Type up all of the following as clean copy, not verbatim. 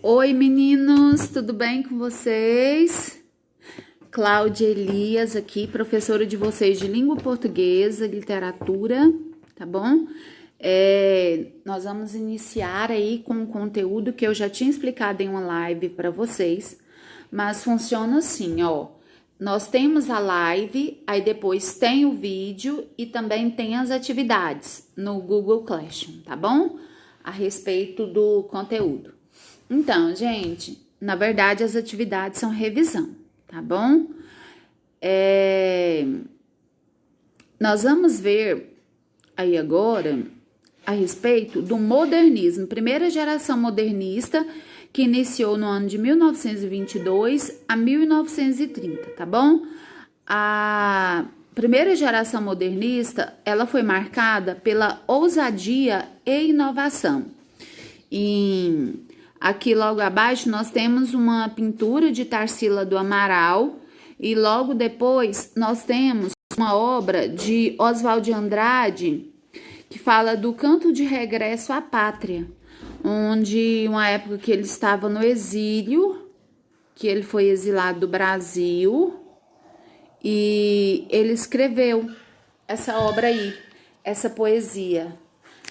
Oi, meninos, tudo bem com vocês? Cláudia Elias aqui, professora de vocês de língua portuguesa, literatura, tá bom? Nós vamos iniciar aí com um conteúdo que eu já tinha explicado em uma live para vocês, mas funciona assim, ó. Nós temos a live, aí depois tem o vídeo e também tem as atividades no Google Classroom, tá bom? A respeito do conteúdo. Então, gente, na verdade as atividades são revisão, tá bom? Nós vamos ver aí agora a respeito do modernismo, primeira geração modernista que iniciou no ano de 1922 a 1930, tá bom? A primeira geração modernista, ela foi marcada pela ousadia e inovação. E aqui logo abaixo nós temos uma pintura de Tarsila do Amaral e logo depois nós temos uma obra de Oswald de Andrade que fala do canto de regresso à pátria, onde uma época que ele estava no exílio, que ele foi exilado do Brasil e ele escreveu essa obra aí, essa poesia,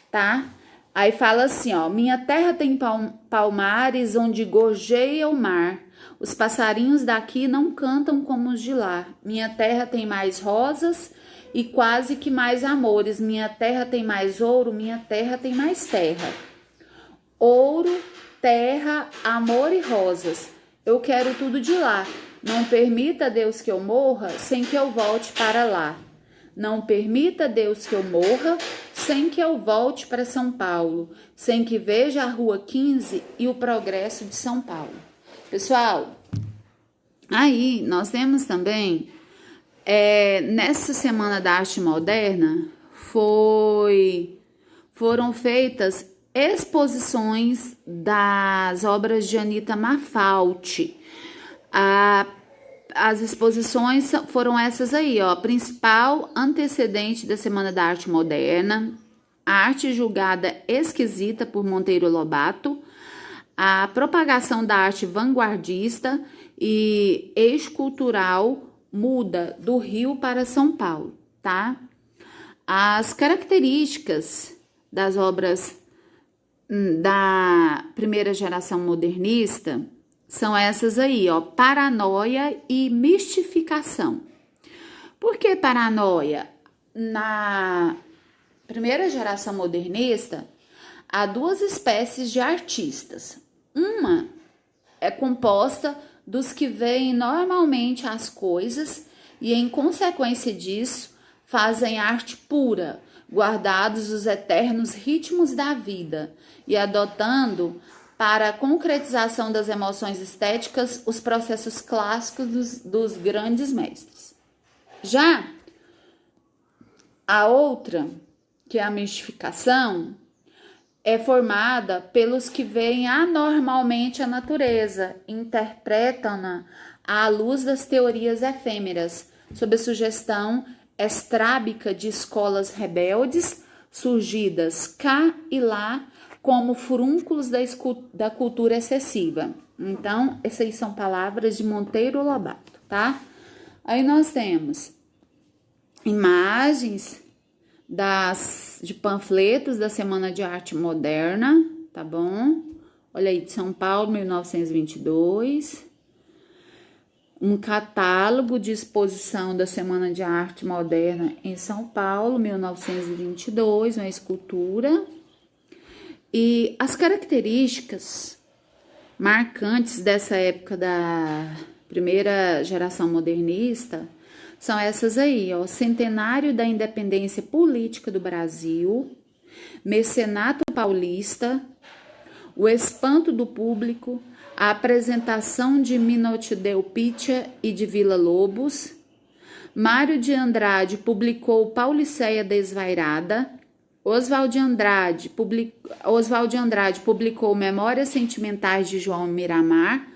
tá? Aí fala assim, ó, minha terra tem palmares onde gorjeia o mar, os passarinhos daqui não cantam como os de lá. Minha terra tem mais rosas e quase que mais amores. Minha terra tem mais ouro, minha terra tem mais terra. Ouro, terra, amor e rosas. Eu quero tudo de lá. Não permita, Deus, que eu morra sem que eu volte para lá. Não permita, Deus, que eu morra sem que eu volte para São Paulo, sem que veja a Rua 15 e o progresso de São Paulo. Pessoal, aí nós temos também, nessa Semana da Arte Moderna, foram feitas exposições das obras de Anita Malfatti. As exposições foram essas aí, ó. Principal antecedente da Semana da Arte Moderna, a arte julgada esquisita por Monteiro Lobato, a propagação da arte vanguardista e eixo cultural muda do Rio para São Paulo, tá? As características das obras da primeira geração modernista são essas aí, ó, paranoia e mistificação. Por que paranoia? Na primeira geração modernista, há duas espécies de artistas. Uma é composta dos que veem normalmente as coisas e, em consequência disso, fazem arte pura, guardados os eternos ritmos da vida e adotando para a concretização das emoções estéticas os processos clássicos dos grandes mestres. Já a outra, que é a mistificação, é formada pelos que veem anormalmente a natureza, interpretam-na à luz das teorias efêmeras, sob a sugestão estrábica de escolas rebeldes, surgidas cá e lá como furúnculos da cultura excessiva. Então, essas são palavras de Monteiro Lobato, tá? Aí nós temos imagens de panfletos da Semana de Arte Moderna, tá bom? Olha aí, de São Paulo, 1922. Um catálogo de exposição da Semana de Arte Moderna em São Paulo, 1922, uma escultura. E as características marcantes dessa época da primeira geração modernista são essas aí, ó, centenário da independência política do Brasil, mecenato paulista, o espanto do público, a apresentação de Minotti del Pitta e de Villa Lobos. Mário de Andrade publicou Pauliceia Desvairada. Oswald de Andrade publicou Memórias Sentimentais de João Miramar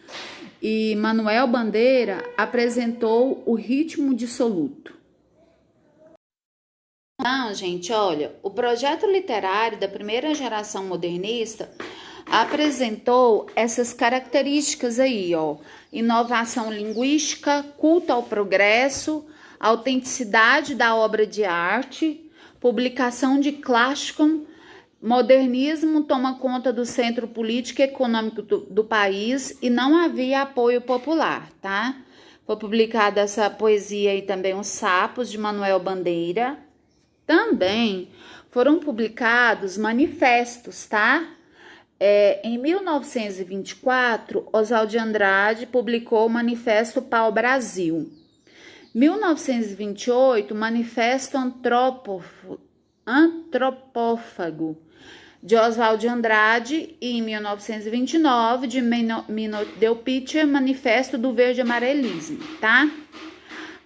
e Manuel Bandeira apresentou O Ritmo Dissoluto. Então, gente, olha, o projeto literário da primeira geração modernista apresentou essas características aí, ó: inovação linguística, culto ao progresso, autenticidade da obra de arte, publicação de clássico, modernismo toma conta do centro político e econômico do país e não havia apoio popular, tá? Foi publicada essa poesia aí também, Os Sapos, de Manuel Bandeira. Também foram publicados manifestos, tá? Em 1924, Oswald de Andrade publicou o Manifesto Pau-Brasil. 1928, Manifesto Antropófago, de Oswald de Andrade, e em 1929, de Minot Delpitcher, Manifesto do Verde Amarelismo, tá?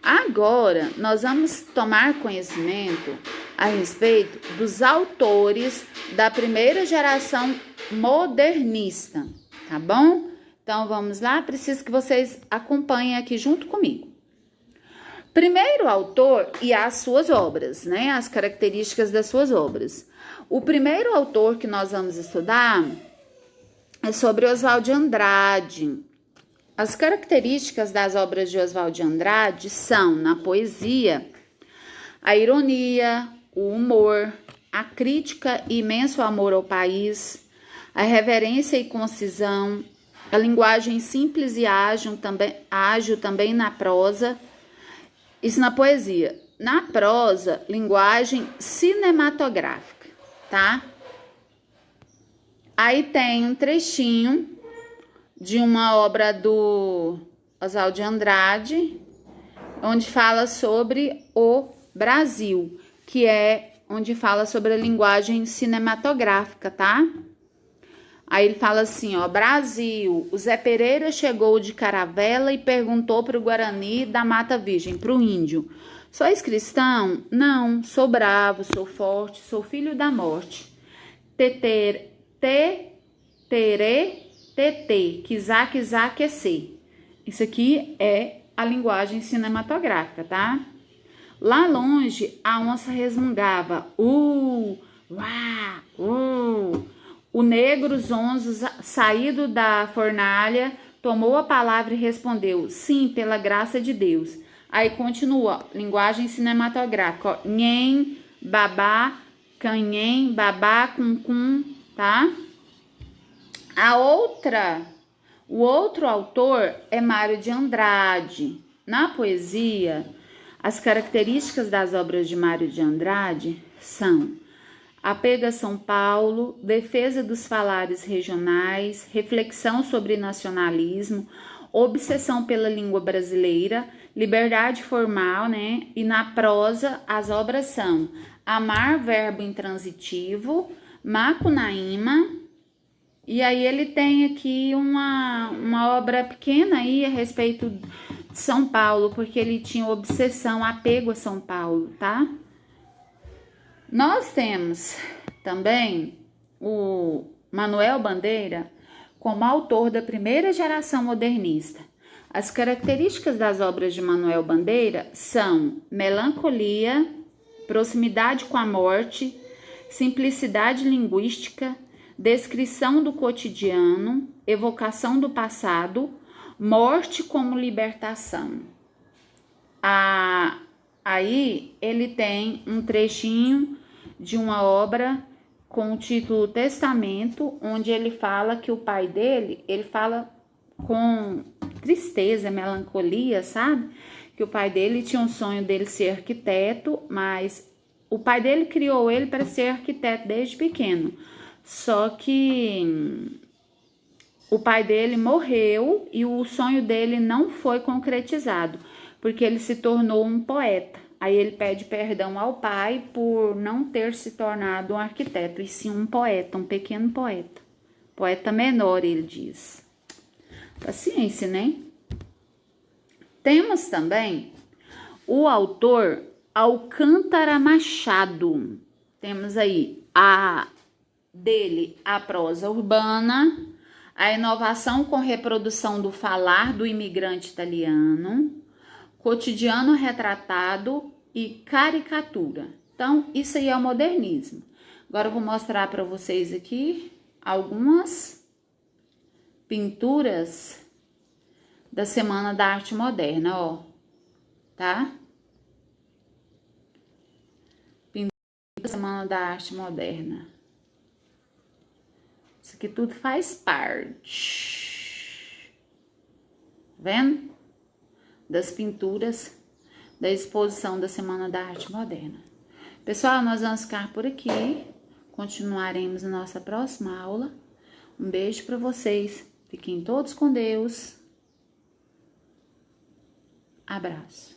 Agora, nós vamos tomar conhecimento a respeito dos autores da primeira geração modernista, tá bom? Então, vamos lá, preciso que vocês acompanhem aqui junto comigo. Primeiro autor e as suas obras, né? As características das suas obras. O primeiro autor que nós vamos estudar é sobre Oswald de Andrade. As características das obras de Oswald de Andrade são, na poesia, a ironia, o humor, a crítica e imenso amor ao país, a reverência e concisão, a linguagem simples e ágil também na prosa. Isso na poesia. Na prosa, linguagem cinematográfica, tá? Aí tem um trechinho de uma obra do Oswald de Andrade, onde fala sobre o Brasil, que é onde fala sobre a linguagem cinematográfica, tá? Aí ele fala assim, ó: Brasil, o Zé Pereira chegou de caravela e perguntou para o Guarani da Mata Virgem, para o índio: sois cristão? Não, sou bravo, sou forte, sou filho da morte. Tetere, tete, quizá, quecer. Isso aqui é a linguagem cinematográfica, tá? Lá longe, a onça resmungava: uá, O negro zonzo, saído da fornalha, tomou a palavra e respondeu: sim, pela graça de Deus. Aí continua, linguagem cinematográfica, ó: nhen, babá, canhem, babá, cum, tá? O outro autor é Mário de Andrade. Na poesia, as características das obras de Mário de Andrade são apego a São Paulo, defesa dos falares regionais, reflexão sobre nacionalismo, obsessão pela língua brasileira, liberdade formal, né? E na prosa, as obras são Amar, verbo intransitivo, Macunaíma, e aí ele tem aqui uma obra pequena aí a respeito de São Paulo, porque ele tinha obsessão, apego a São Paulo, tá? Nós temos também o Manuel Bandeira como autor da primeira geração modernista. As características das obras de Manuel Bandeira são melancolia, proximidade com a morte, simplicidade linguística, descrição do cotidiano, evocação do passado, morte como libertação. Aí ele tem um trechinho de uma obra com o título Testamento, onde ele fala que o pai dele, ele fala com tristeza, melancolia, sabe? Que o pai dele tinha um sonho dele ser arquiteto, mas o pai dele criou ele para ser arquiteto desde pequeno. Só que o pai dele morreu e o sonho dele não foi concretizado, porque ele se tornou um poeta. Aí ele pede perdão ao pai por não ter se tornado um arquiteto, e sim um poeta, um pequeno poeta. Poeta menor, ele diz. Paciência, né? Temos também o autor Alcântara Machado. Temos aí a prosa urbana, a inovação com reprodução do falar do imigrante italiano, cotidiano retratado e caricatura. Então, isso aí é o modernismo. Agora eu vou mostrar para vocês aqui algumas pinturas da Semana da Arte Moderna, ó, tá? Pintura da Semana da Arte Moderna. Isso aqui tudo faz parte, vendo? Das pinturas da exposição da Semana da Arte Moderna. Pessoal, nós vamos ficar por aqui. Continuaremos na nossa próxima aula. Um beijo para vocês. Fiquem todos com Deus. Abraço.